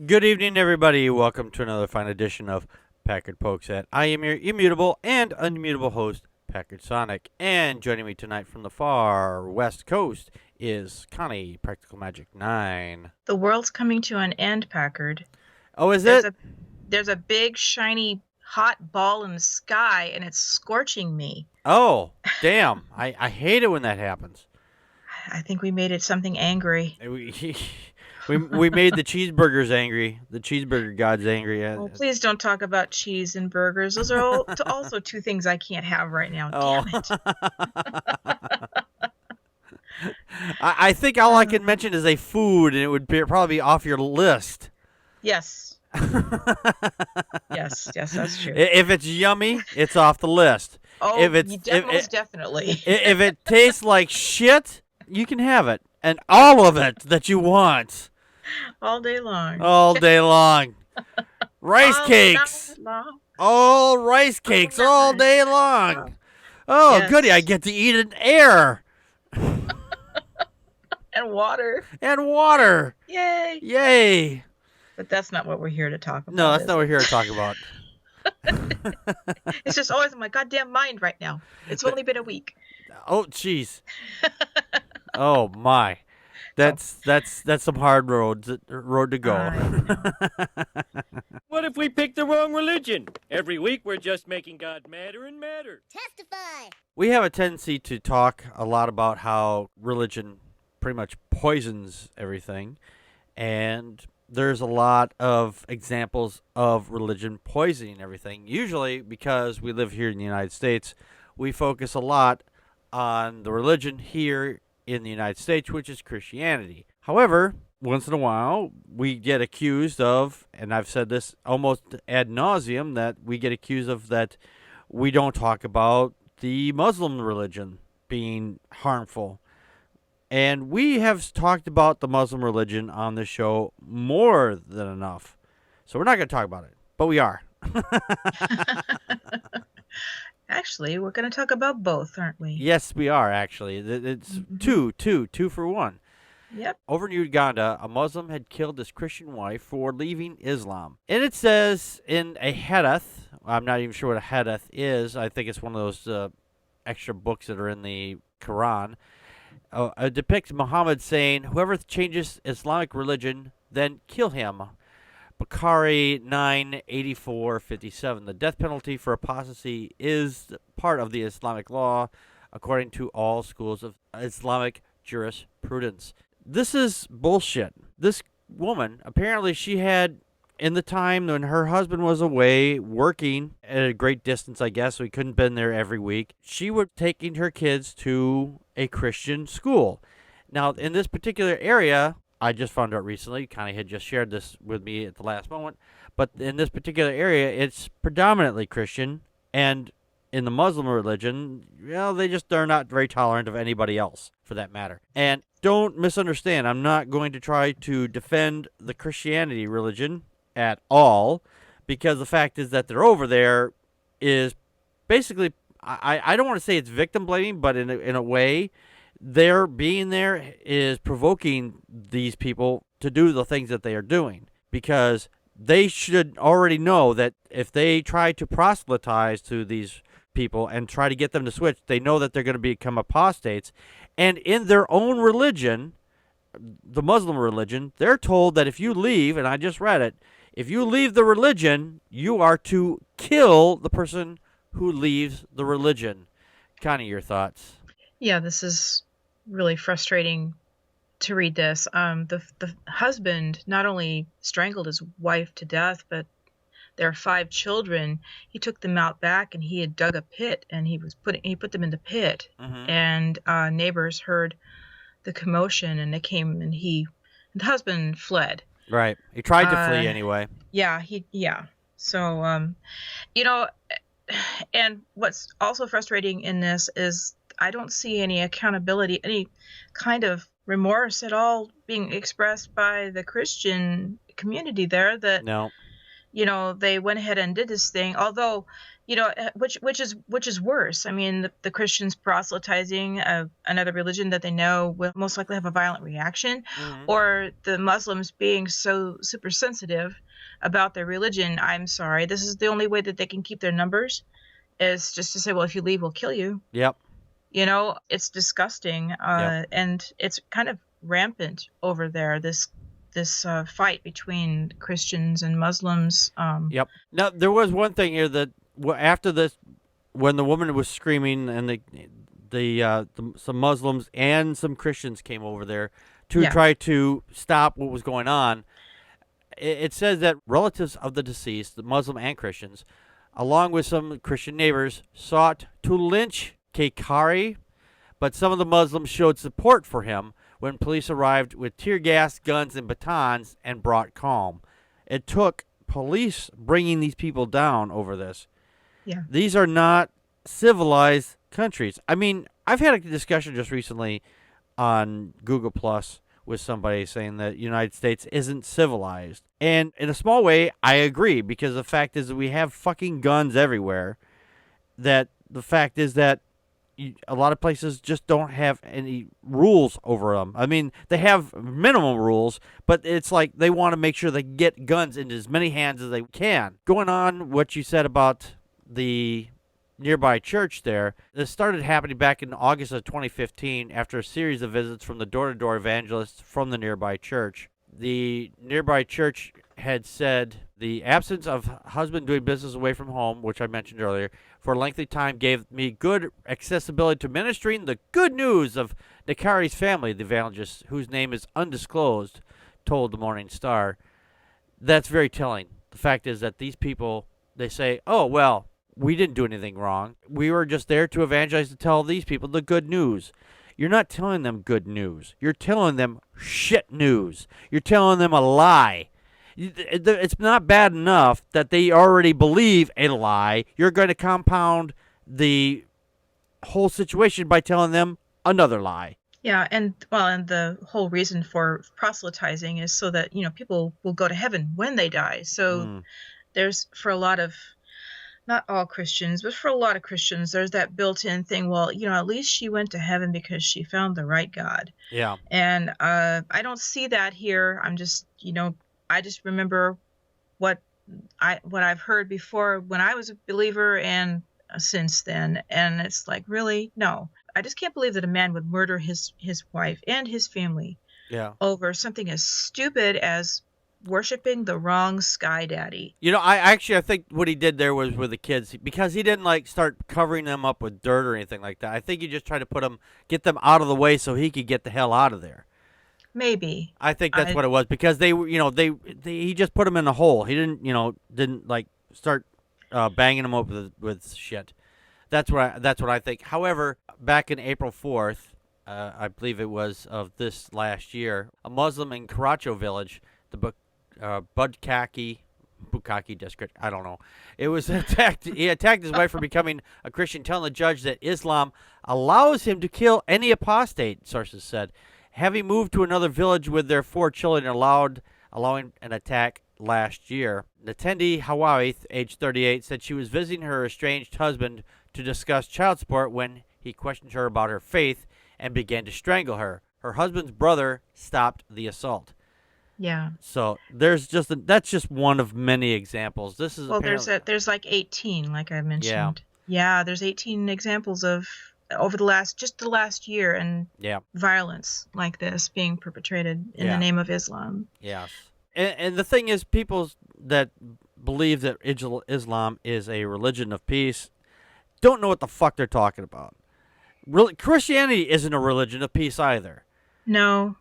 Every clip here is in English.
Good evening, everybody. Welcome to another fine edition of Packard Pokes At. I am your immutable and unmutable host, Packard Sonic. And joining me tonight from the far west coast is Connie, Practical Magic 9. The world's coming to an end, Packard. Oh, is There's it? there's a big shiny hot ball in the sky and it's scorching me. Oh, damn. I hate it when that happens. I think we made it something angry. We made the cheeseburgers angry. The cheeseburger gods angry. Oh, please don't talk about cheese and burgers. Those are also two things I can't have right now. Oh. Damn it. I think all I can mention is a food, and it would probably be off your list. Yes. Yes, that's true. If it's yummy, it's off the list. Oh, if it's most definitely. If it tastes like shit, you can have it, and all of it that you want, all day long. all day long. Rice cakes, all rice cakes, all day long. Oh, yes. Goody! I get to eat in air and water. and water. Yay! Yay! But that's not what we're here to talk about. No, that's not what we're here to talk about. It's just always in my goddamn mind right now. It's only been a week. Oh, jeez. Oh my, that's some hard road to go. What if we picked the wrong religion? Every week we're just making God madder and madder. Testify. We have a tendency to talk a lot about how religion pretty much poisons everything, and there's a lot of examples of religion poisoning everything. Usually because we live here in the United States, we focus a lot on the religion here in the United States, which is Christianity. However, once in a while, we get accused of, and I've said this almost ad nauseum, that we get accused of that we don't talk about the Muslim religion being harmful. And we have talked about the Muslim religion on the show more than enough. So we're not going to talk about it, but we are. Actually, we're going to talk about both, aren't we? Yes, we are, actually. It's two for one. Yep. Over in Uganda, a Muslim had killed his Christian wife for leaving Islam. And it says in a hadith, I'm not even sure what a hadith is. I think it's one of those extra books that are in the Quran. It depicts Muhammad saying, "Whoever changes Islamic religion, then kill him." Bukhari 9:84-57. The death penalty for apostasy is part of the Islamic law, according to all schools of Islamic jurisprudence. This is bullshit. This woman, apparently she had, in the time when her husband was away working at a great distance, I guess, so he couldn't been there every week, she was taking her kids to a Christian school. Now, in this particular area, I just found out recently, Connie had just shared this with me at the last moment, but in this particular area, it's predominantly Christian, and in the Muslim religion, they're not very tolerant of anybody else, for that matter. And don't misunderstand, I'm not going to try to defend the Christianity religion at all, because the fact is that they're over there is basically, I don't want to say it's victim blaming, but in a way, their being there is provoking these people to do the things that they are doing, because they should already know that if they try to proselytize to these people and try to get them to switch, they know that they're going to become apostates. And in their own religion, the Muslim religion, they're told that if you leave, and I just read it, if you leave the religion, you are to kill the person who leaves the religion. Connie, your thoughts? Yeah, this is really frustrating to read this. The husband not only strangled his wife to death, but their 5 children, he took them out back and he had dug a pit and he put them in the pit. Mm-hmm. And neighbors heard the commotion and they came and the husband fled. Right. He tried to flee anyway. Yeah, So, and what's also frustrating in this is I don't see any accountability, any kind of remorse at all being expressed by the Christian community there. That No. they went ahead and did this thing. Although, which is worse. I mean, the Christians proselytizing another religion that they know will most likely have a violent reaction, Hmm. or the Muslims being so super sensitive about their religion. I'm sorry, this is the only way that they can keep their numbers, is just to say, well, if you leave, we'll kill you. Yep. It's disgusting, Yep. and it's kind of rampant over there. This fight between Christians and Muslims. Yep. Now there was one thing here that after this, when the woman was screaming and some Muslims and some Christians came over there to Yeah. try to stop what was going on, it says that relatives of the deceased, the Muslim and Christians, along with some Christian neighbors, sought to lynch Kaikari, but some of the Muslims showed support for him when police arrived with tear gas, guns, and batons and brought calm. It took police bringing these people down over this. Yeah. These are not civilized countries. I mean, I've had a discussion just recently on Google Plus with somebody saying that the United States isn't civilized. And in a small way, I agree, because the fact is that we have fucking guns everywhere. That the fact is that a lot of places just don't have any rules over them. I mean, they have minimum rules, but it's like they want to make sure they get guns into as many hands as they can. Going on what you said about the nearby church there, this started happening back in August of 2015 after a series of visits from the door-to-door evangelists from the nearby church. The nearby church had said the absence of husband doing business away from home, which I mentioned earlier, for a lengthy time gave me good accessibility to ministering the good news of Nakari's family, the evangelist, whose name is undisclosed, told the Morning Star. That's very telling. The fact is that these people, they say, oh, well, we didn't do anything wrong. We were just there to evangelize, to tell these people the good news. You're not telling them good news. You're telling them shit news. You're telling them a lie. It's not bad enough that they already believe a lie. You're going to compound the whole situation by telling them another lie. Yeah, and the whole reason for proselytizing is so that people will go to heaven when they die. So there's, for a lot of, not all Christians, but for a lot of Christians, there's that built-in thing. Well, at least she went to heaven because she found the right God. Yeah. And I don't see that here. I'm just, I just remember what I've heard before when I was a believer and since then, and it's like, really? No. I just can't believe that a man would murder his wife and his family over something as stupid as worshiping the wrong sky daddy. I think what he did there was with the kids, because he didn't start covering them up with dirt or anything like that. I think he just tried to get them out of the way so he could get the hell out of there. Maybe. I think that's what it was, because he just put them in a hole. He didn't start banging them up with shit. That's what I think. However, back in April 4th, I believe it was of this last year, a Muslim in Karacho village, the Bukaki district, I don't know. It was attacked. He attacked his wife for becoming a Christian, telling the judge that Islam allows him to kill any apostate, sources said. Having moved to another village with their 4 children, allowing an attack last year. Natendi Hawawith, age 38, said she was visiting her estranged husband to discuss child support when he questioned her about her faith and began to strangle her. Her husband's brother stopped the assault. Yeah. So that's just one of many examples. This is there's like 18, like I mentioned. Yeah, there's 18 examples of over the last year, and violence like this being perpetrated in the name of Islam. Yes. And the thing is, people that believe that Islam is a religion of peace don't know what the fuck they're talking about. Christianity isn't a religion of peace either. No,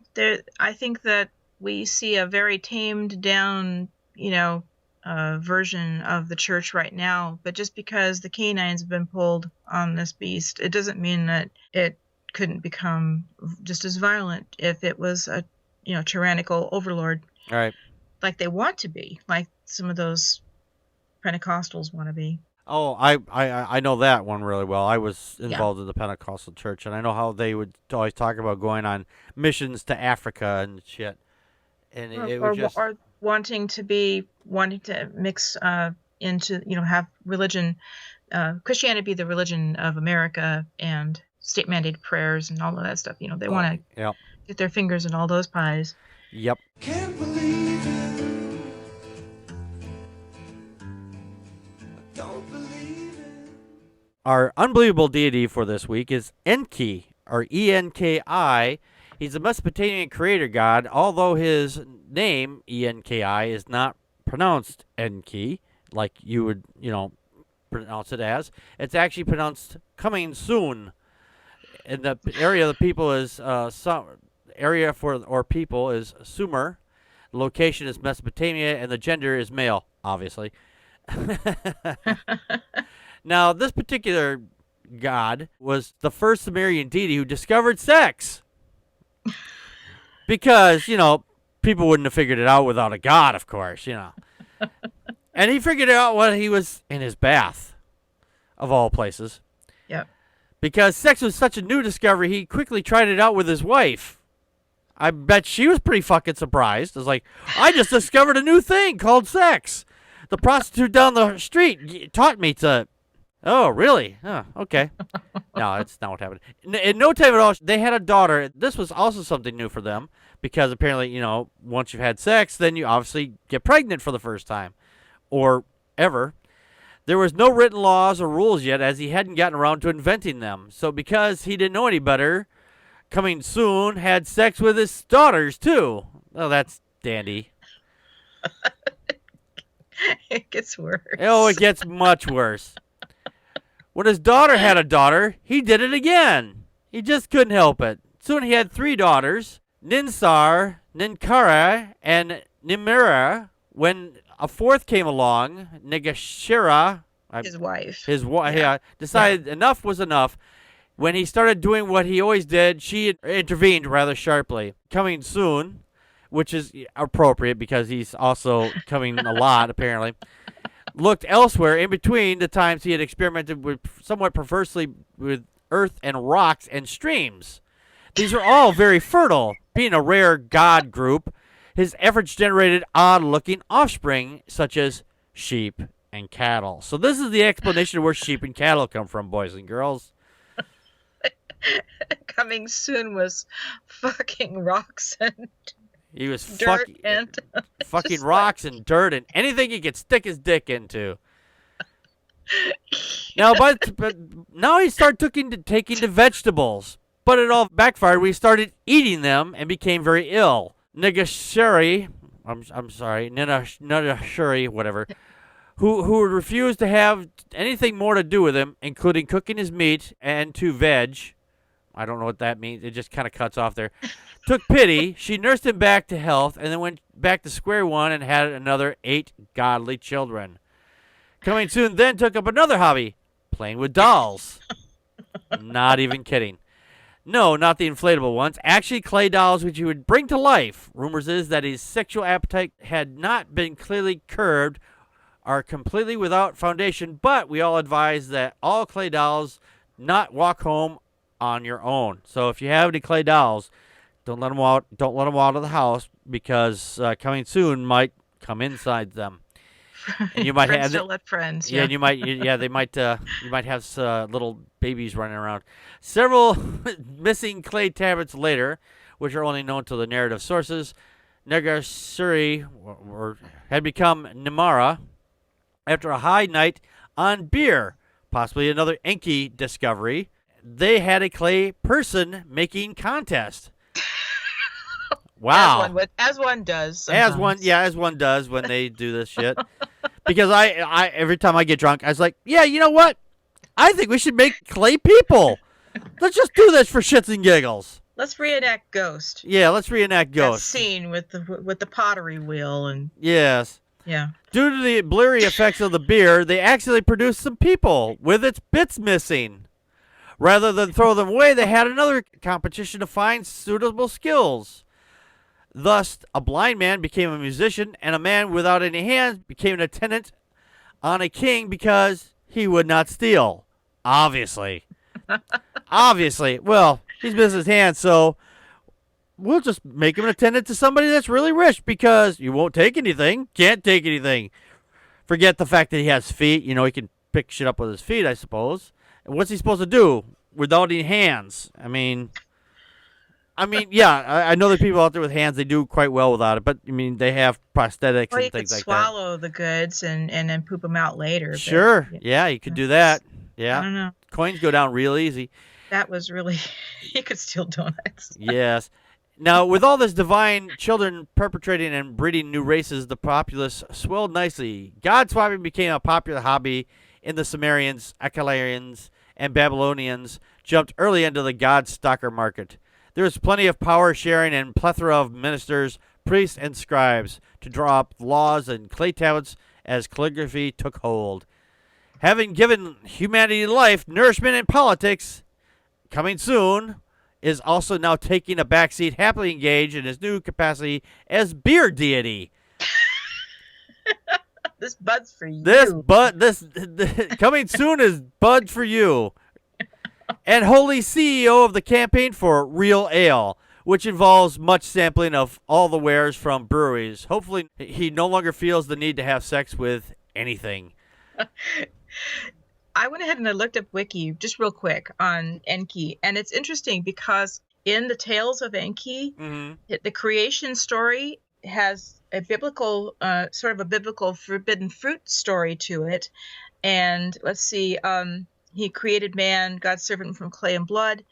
I think that we see a very tamed down, version of the church right now. But just because the canines have been pulled on this beast, it doesn't mean that it couldn't become just as violent if it was a, tyrannical overlord. All right. Like they want to be, like some of those Pentecostals want to be. Oh, I know that one really well. I was involved in the Pentecostal church, and I know how they would always talk about going on missions to Africa and shit. And it was just... wanting to mix into, have religion, Christianity be the religion of America, and state mandated prayers and all of that stuff. They want to Yep. get their fingers in all those pies. Yep. Can't believe it. I don't believe it. Our unbelievable deity for this week is Enki, or Enki. He's a Mesopotamian creator god, although his name, Enki, is not pronounced Enki, like you would, pronounce it as. It's actually pronounced coming soon. And the area of the people is, people is Sumer. The location is Mesopotamia, and the gender is male, obviously. Now, this particular god was the first Sumerian deity who discovered sex. Because, people wouldn't have figured it out without a god, of course, And he figured it out when he was in his bath, of all places. Yep. Because sex was such a new discovery, he quickly tried it out with his wife. I bet she was pretty fucking surprised. It was like, I just discovered a new thing called sex. The prostitute down the street taught me to... Oh, really? Oh, okay. No, that's not what happened. In no time at all, they had a daughter. This was also something new for them because apparently, once you've had sex, then you obviously get pregnant for the first time or ever. There was no written laws or rules yet as he hadn't gotten around to inventing them. So because he didn't know any better, coming soon, had sex with his daughters too. Oh, that's dandy. It gets worse. Oh, it gets much worse. When his daughter had a daughter, he did it again. He just couldn't help it. Soon he had 3 daughters, Ninsar, Ninkara, and Nimira. When a 4th came along, Nigashira, His wife. decided enough was enough. When he started doing what he always did, she intervened rather sharply. Coming soon, which is appropriate because he's also coming a lot, apparently. Looked elsewhere in between the times he had experimented with somewhat perversely with earth and rocks and streams. These are all very fertile. Being a rare god group, his efforts generated odd-looking offspring such as sheep and cattle. So this is the explanation of where sheep and cattle come from, boys and girls. Coming soon was fucking rocks and He was dirt and fucking rocks and dirt and anything he could stick his dick into. Now, but now he started taking to vegetables, but it all backfired when he started eating them and became very ill. Nigashiri, Ninashiri, whatever, who refused to have anything more to do with him, including cooking his meat and to veg. I don't know what that means. It just kind of cuts off there. Took pity. She nursed him back to health and then went back to square one and had another 8 godly children. Coming soon then took up another hobby, playing with dolls. Not even kidding. No, not the inflatable ones. Actually, clay dolls which he would bring to life. Rumors is that his sexual appetite had not been clearly curbed, are completely without foundation, but we all advise that all clay dolls not walk home on your own. So if you have any clay dolls, don't let them out. Don't let them out of the house because coming soon might come inside them. And you might friends don't let friends. Yeah, and you might. They might. You might have little babies running around. Several missing clay tablets later, which are only known to the narrative sources, Nagasuri had become Nimara after a high night on beer, possibly another Enki discovery. They had a clay person making contest. Wow. As one does. Sometimes. As one does when they do this shit. Because I every time I get drunk, I was like, yeah, you know what? I think we should make clay people. Let's just do this for shits and giggles. Let's reenact Ghost. Yeah, let's reenact Ghost. That scene with the pottery wheel and. Yes. Yeah. Due to the blurry effects of the beer, they actually produced some people with its bits missing. Rather than throw them away, they had another competition to find suitable skills. Thus, a blind man became a musician, and a man without any hands became an attendant on a king because he would not steal. Obviously. Obviously. Well, he's missing his hands, so we'll just make him an attendant to somebody that's really rich because you won't take anything, can't take anything. Forget the fact that he has feet. You know, he can pick shit up with his feet, I suppose. And what's he supposed to do without any hands? I mean, yeah, I know there's people out there with hands. They do quite well without it, but I mean, they have prosthetics Well, you and could things like that. swallow the goods and then poop them out later. but, Sure, yeah, you could do that. I Yeah, don't know. coins go down real easy. That was really, you could steal donuts. Yes. Now, with all this divine children perpetrating and breeding new races, the populace swelled nicely. God swapping became a popular hobby, and the Sumerians, Akkadians, and Babylonians jumped early into the god stalker market. There was plenty of power sharing and plethora of ministers, priests, and scribes to draw up laws and clay tablets as calligraphy took hold. Having given humanity life, nourishment, and politics, coming soon is also now taking a backseat, happily engaged in his new capacity as beer deity. This bud's for you. This coming soon is Bud for you. And holy CEO of the campaign for Real Ale, which involves much sampling of all the wares from breweries. Hopefully he no longer feels the need to have sex with anything. I went ahead and I looked up Wiki just real quick on Enki, and it's interesting because in the Tales of Enki, the creation story has a biblical, sort of a biblical forbidden fruit story to it. And let's see, he created man, God's servant from clay and blood.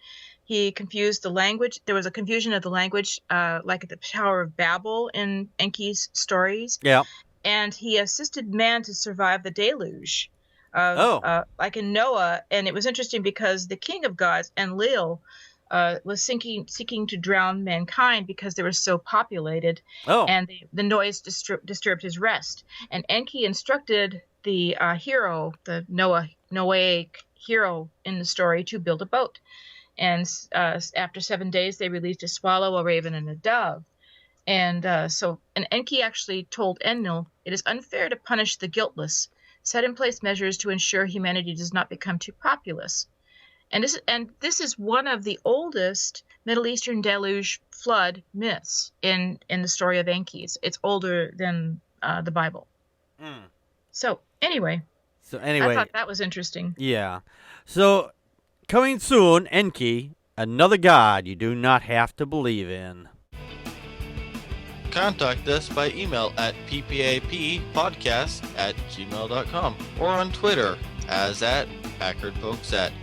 He confused the language. There was a confusion of the language, like at the Tower of Babel in Enki's stories. Yeah. And he assisted man to survive the deluge. Like in Noah. And it was interesting because the king of gods, Enlil, was seeking to drown mankind because they were so populated, and the noise disturbed his rest. And Enki instructed the hero, the Noahic hero in the story, to build a boat. And after 7 days, they released a swallow, a raven, and a dove. And Enki actually told Enlil, "It is unfair to punish the guiltless. Set in place measures to ensure humanity does not become too populous." And this is one of the oldest Middle Eastern deluge flood myths in the story of Enki. It's older than the Bible. So anyway, I thought that was interesting. Yeah. So coming soon, Enki, another god you do not have to believe in. Contact us by email at ppappodcast@gmail.com or on Twitter as @PackardFolksat.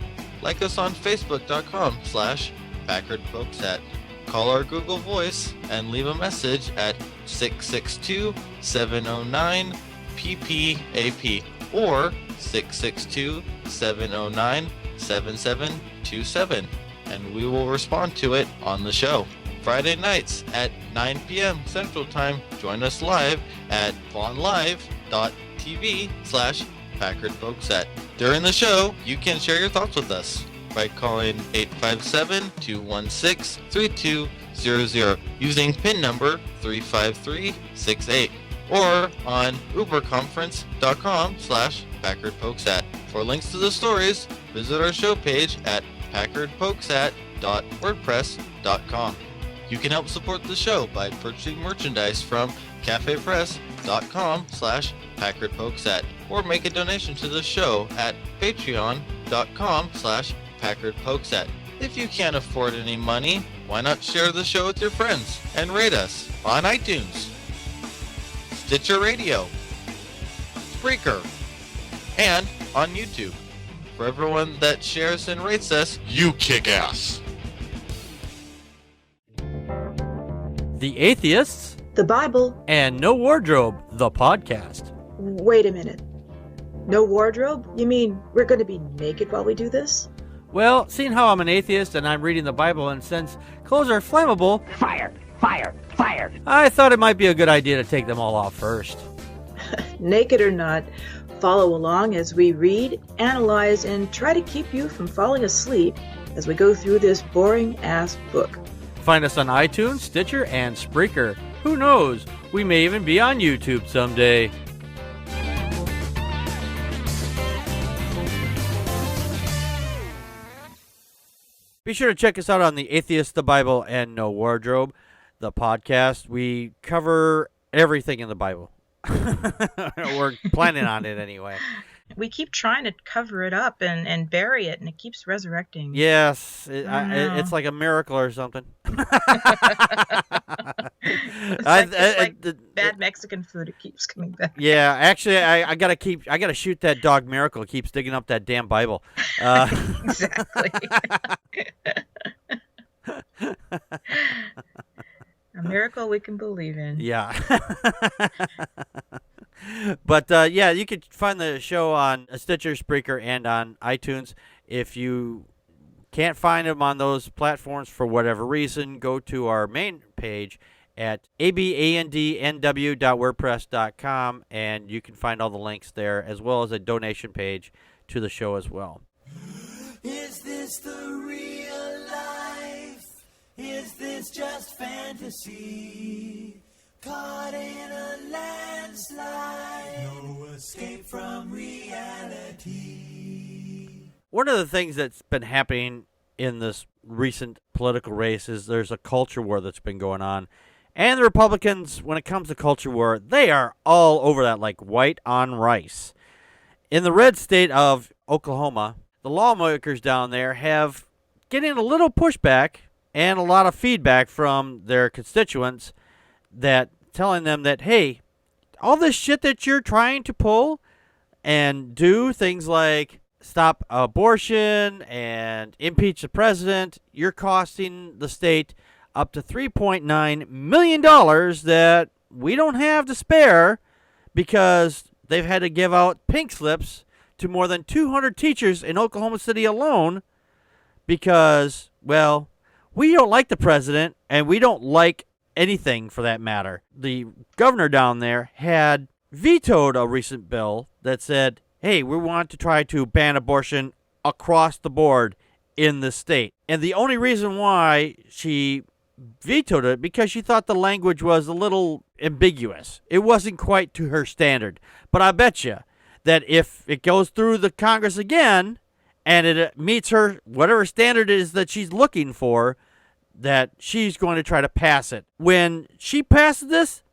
Like us on Facebook.com/PackardFolksat. Call our Google Voice and leave a message at 662-709-PPAP or 662-709-7727, and we will respond to it on the show. Friday nights at 9 p.m. Central Time. Join us live at vonlive.tv/PackardFolksat. During the show, you can share your thoughts with us by calling 857-216-3200 using PIN number 35368 or on uberconference.com/PackardFolksat. For links to the stories, visit our show page at packardfolksat.wordpress.com. You can help support the show by purchasing merchandise from cafepress.com/PackardFolksat or make a donation to the show at patreon.com/PackardFolksat. If you can't afford any money, why not share the show with your friends and rate us on iTunes, Stitcher Radio, Spreaker, and on YouTube. For everyone that shares and rates us, you kick ass. The Atheists, The Bible. and No Wardrobe, the podcast. Wait a minute. No wardrobe? You mean we're going to be naked while we do this? Well, seeing how I'm an atheist and I'm reading the Bible, and since clothes are flammable, Fire! Fire! Fire! I thought it might be a good idea to take them all off first. Naked or not, follow along as we read, analyze, and try to keep you from falling asleep as we go through this boring-ass book. Find us on iTunes, Stitcher, and Spreaker. Who knows? We may even be on YouTube someday. Be sure to check us out on the Atheist, the Bible, and No Wardrobe, the podcast. We cover everything in the Bible. We're planning on it anyway. We keep trying to cover it up and bury it, and it keeps resurrecting. Yes, know. it's like a miracle or something. It's like bad Mexican food. It keeps coming back. Yeah, actually, I gotta shoot that dog Miracle. It keeps digging up that damn Bible. Exactly. A miracle we can believe in. Yeah. But, yeah, you can find the show on Stitcher, Spreaker, and on iTunes. If you can't find them on those platforms for whatever reason, go to our main page at abandnw.wordpress.com, and you can find all the links there, as well as a donation page to the show as well. Is this the real life? Is this just fantasy? Caught in a landslide, no escape from reality. One of the things that's been happening in this recent political race is there's a culture war that's been going on. And the Republicans, when it comes to culture war, they are all over that like white on rice. In the red state of Oklahoma, the lawmakers down there have getting a little pushback and a lot of feedback from their constituents that telling them that, hey, all this shit that you're trying to pull and do things like stop abortion and impeach the president, you're costing the state up to $3.9 million that we don't have to spare because they've had to give out pink slips to more than 200 teachers in Oklahoma City alone because, well, we don't like the president and we don't like anything for that matter. The governor down there had vetoed a recent bill that said, hey, we want to try to ban abortion across the board in the state. And the only reason why she vetoed it because she thought the language was a little ambiguous. It wasn't quite to her standard. But I bet you that if it goes through the Congress again and it meets her whatever standard it is that she's looking for, that she's going to try to pass it. When she passes this,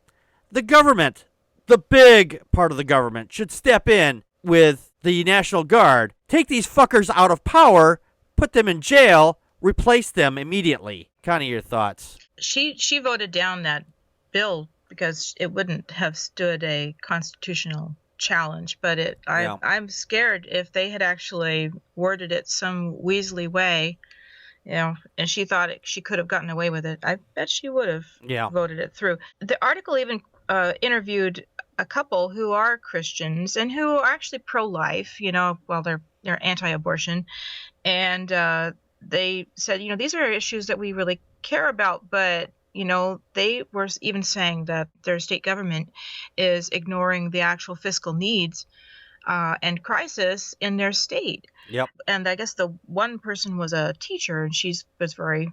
the government, the big part of the government, should step in with the National Guard, take these fuckers out of power, put them in jail, replace them immediately. Kind of your thoughts. She voted down that bill because it wouldn't have stood a constitutional challenge. But I'm scared if they had actually worded it some weaselly way, and she thought she could have gotten away with it, I bet she would have voted it through. The article even interviewed a couple who are Christians and who are actually pro-life, they're anti-abortion. And they said, these are issues that we really care about, but, they were even saying that their state government is ignoring the actual fiscal needs and crisis in their state. Yep. And I guess the one person was a teacher, and she was very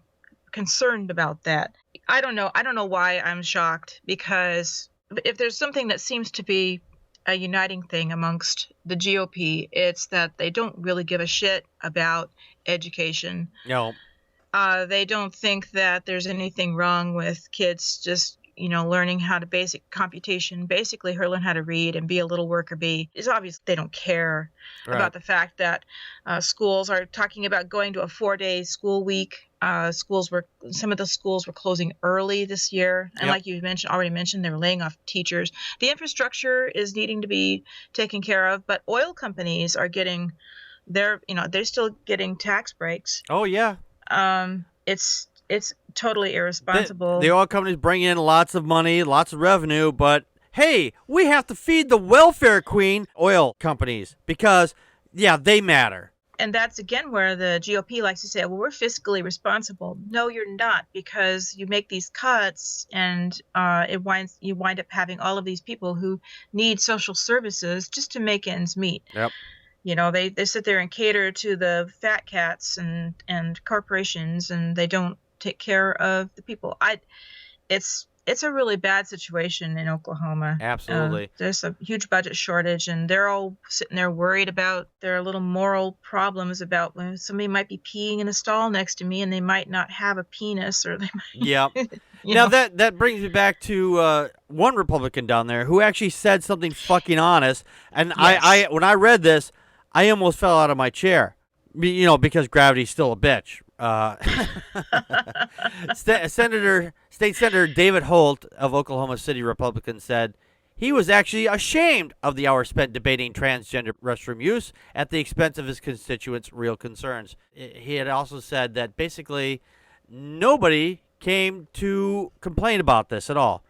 concerned about that. I don't know why I'm shocked, because if there's something that seems to be a uniting thing amongst the GOP, it's that they don't really give a shit about education. No. They don't think that there's anything wrong with kids just, learning how to basic computation, basically learn how to read and be a little worker bee. It's obvious they don't care about the fact that schools are talking about going to a 4-day school week. Some of the schools were closing early this year. And like you already mentioned, they were laying off teachers. The infrastructure is needing to be taken care of, but oil companies are getting they're still getting tax breaks. Oh, yeah. It's totally irresponsible. The oil companies bring in lots of money, lots of revenue, but hey, we have to feed the welfare queen, oil companies, because, they matter. And that's, again, where the GOP likes to say, well, we're fiscally responsible. No, you're not, because you make these cuts and you wind up having all of these people who need social services just to make ends meet. Yep. They sit there and cater to the fat cats and corporations, and they don't take care of the people. It's it's a really bad situation in Oklahoma. Absolutely. There's a huge budget shortage, and they're all sitting there worried about their little moral problems about when somebody might be peeing in a stall next to me and they might not have a penis, or they might. Yep. you Now know. that brings me back to one Republican down there who actually said something fucking honest, and Yes. I when I read this, I almost fell out of my chair, because gravity's still a bitch. State Senator David Holt of Oklahoma City, Republican, said he was actually ashamed of the hours spent debating transgender restroom use at the expense of his constituents' real concerns. He had also said that basically nobody came to complain about this at all.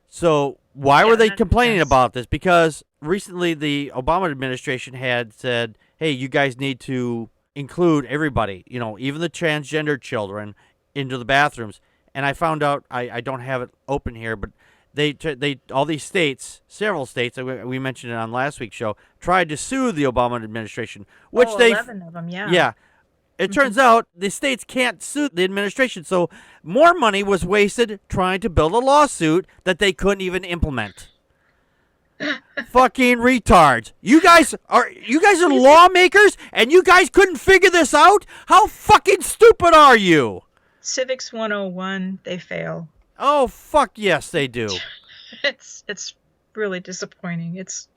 So why were they that complaining makes sense. about this? Because recently the Obama administration had said, hey, you guys need to include everybody, even the transgender children, into the bathrooms. And I found out, I don't have it open here, but they all these states, several states, we mentioned it on last week's show, tried to sue the Obama administration, which 11 of them, yeah. yeah. It turns out the states can't sue the administration, so more money was wasted trying to build a lawsuit that they couldn't even implement. Fucking retards. You guys are lawmakers and you guys couldn't figure this out? How fucking stupid are you? Civics 101, they fail. Oh, fuck yes, they do. It's really disappointing. It's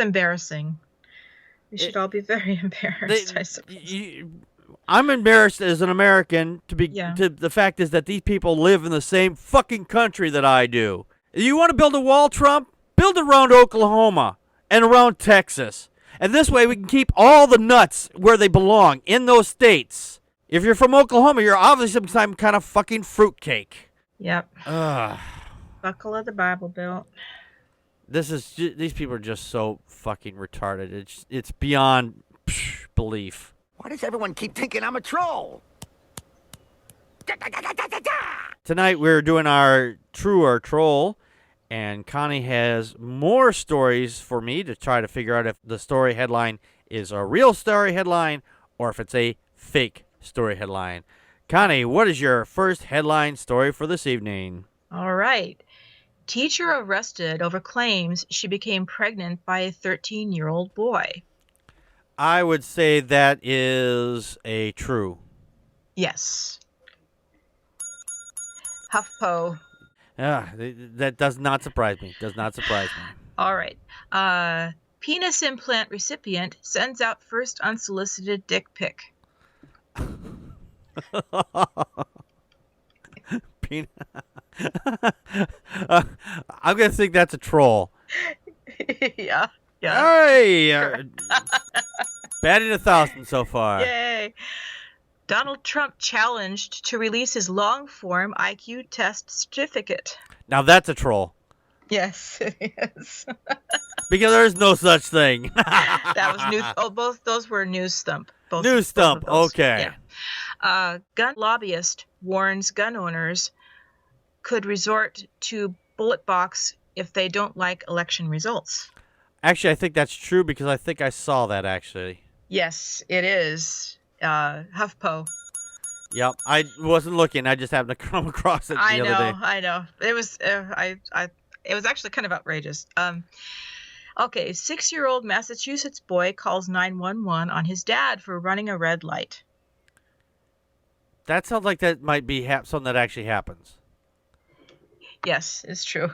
embarrassing. We should all be very embarrassed, I suppose. I'm embarrassed as an American Yeah. to the fact is that these people live in the same fucking country that I do. You want to build a wall, Trump? Build it around Oklahoma and around Texas. And this way we can keep all the nuts where they belong, in those states. If you're from Oklahoma, you're obviously some kind of fucking fruitcake. Yep. Ugh. Buckle of the Bible Belt. These people are just so fucking retarded. It's beyond belief. Why does everyone keep thinking I'm a troll? Tonight we're doing our True or Troll, and Connie has more stories for me to try to figure out if the story headline is a real story headline or if it's a fake story headline. Connie, what is your first headline story for this evening? All right. Teacher arrested over claims she became pregnant by a 13-year-old boy. I would say that is a true. Yes. HuffPo. That does not surprise me. Does not surprise me. All right. Penis implant recipient sends out first unsolicited dick pic. I'm going to think that's a troll. Yeah. Hey! Batting 1,000 so far. Yay. Donald Trump challenged to release his long-form IQ test certificate. Now that's a troll. Yes, it is. Because there is no such thing. That was news. Oh, both those were News Stump. News Stump, both of those. okay. Yeah. Gun lobbyist warns gun owners could resort to bullet box if they don't like election results. Actually, I think that's true because I think I saw that actually. Yes, it is. HuffPo. Yep, I wasn't looking. I just happened to come across it the other day. I know. It was. It was actually kind of outrageous. Okay, 6-year-old Massachusetts boy calls 911 on his dad for running a red light. That sounds like that might be something that actually happens. Yes, it's true.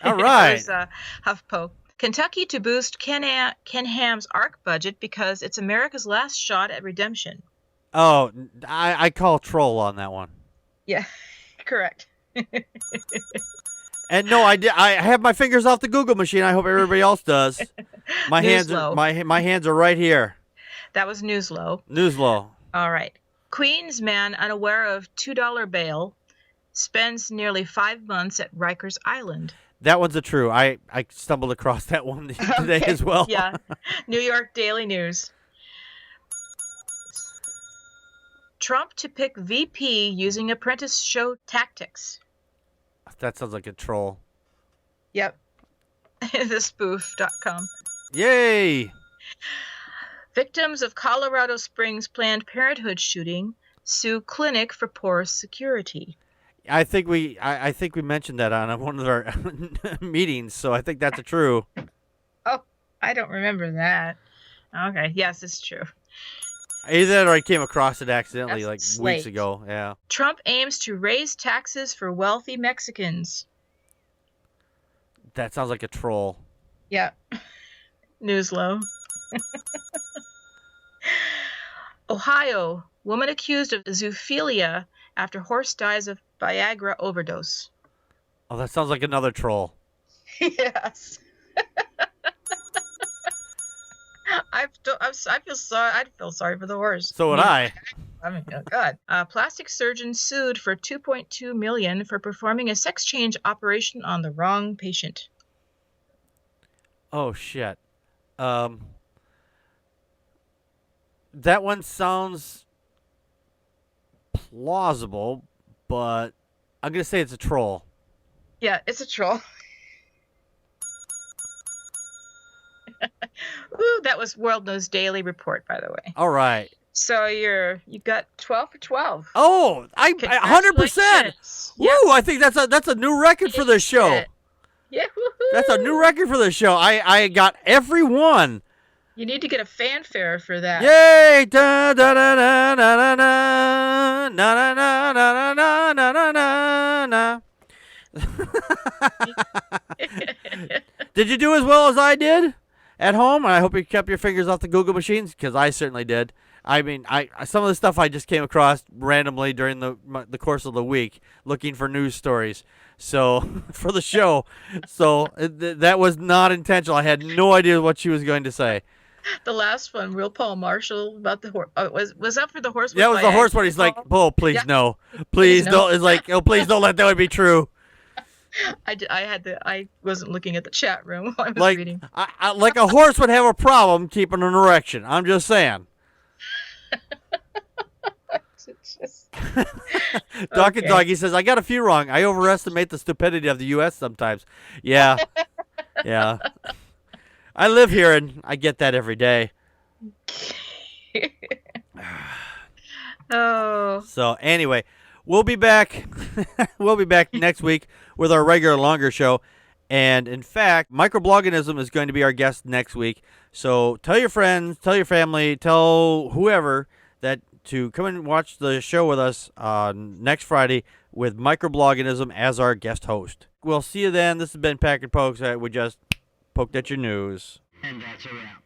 All right. It was HuffPo. Kentucky to boost Ken Ham's ARC budget because it's America's last shot at redemption. Oh, I call troll on that one. Yeah, correct. And no, I have my fingers off the Google machine. I hope everybody else does. My hands Newslow. are my hands are right here. That was Newslow. Newslow. All right. Queens man unaware of $2 bail spends nearly 5 months at Rikers Island. That one's a true. I stumbled across that one today Okay. as well. Yeah. New York Daily News. Trump to pick VP using apprentice show tactics. That sounds like a troll. Yep. Thespoof.com. Yay! Victims of Colorado Springs Planned Parenthood shooting sue clinic for poor security. I think we mentioned that on one of our meetings, so I think that's true. Oh, I don't remember that. Okay, yes, it's true. Either that or I came across it accidentally That's like Slate. weeks ago. Yeah. Trump aims to raise taxes for wealthy Mexicans. That sounds like a troll. Yeah. Newslow. Ohio. Woman accused of zoophilia after horse dies of Viagra overdose. Oh, that sounds like another troll. Yes. I feel sorry for the horse. So would I. I mean, oh God. Plastic surgeon sued for $2.2 million for performing a sex change operation on the wrong patient. Oh shit. That one sounds plausible, but I'm gonna say it's a troll. Yeah, it's a troll. Ooh, that was World News Daily report, by the way. All right. So you got 12 for 12. Oh, I 100%. Congratulations. Woo! Yep. I think that's a new record for this show. Yeah, woohoo. That's a new record for this show. I got every one. You need to get a fanfare for that. Yay! Da da da da da da da na na na na na na na na. Did you do as well as I did at home? I hope you kept your fingers off the Google machines, because I certainly did. I mean, some of the stuff I just came across randomly during the course of the week, looking for news stories. So for the show, that was not intentional. I had no idea what she was going to say. The last one, Real Paul Marshall, about the horse. Oh, was that for the horse? Yeah, it was the horse one. He's like, "Oh, please Yeah. no, please no." don't." It's like, "Oh, please don't let that one be true." I wasn't looking at the chat room while I was Like, reading. like a horse would have a problem keeping an erection. I'm just saying. It's just- Doc and Okay. Doggy says, I got a few wrong. I overestimate the stupidity of the U.S. sometimes. Yeah. Yeah. I live here, and I get that every day. Oh, So, anyway, we'll be back. We'll be back next week with our regular longer show. And, in fact, Microbloganism is going to be our guest next week. So, tell your friends, tell your family, tell whoever that to come and watch the show with us next Friday with Microbloganism as our guest host. We'll see you then. This has been Packard Pokes. We just poked at your news. And that's a wrap.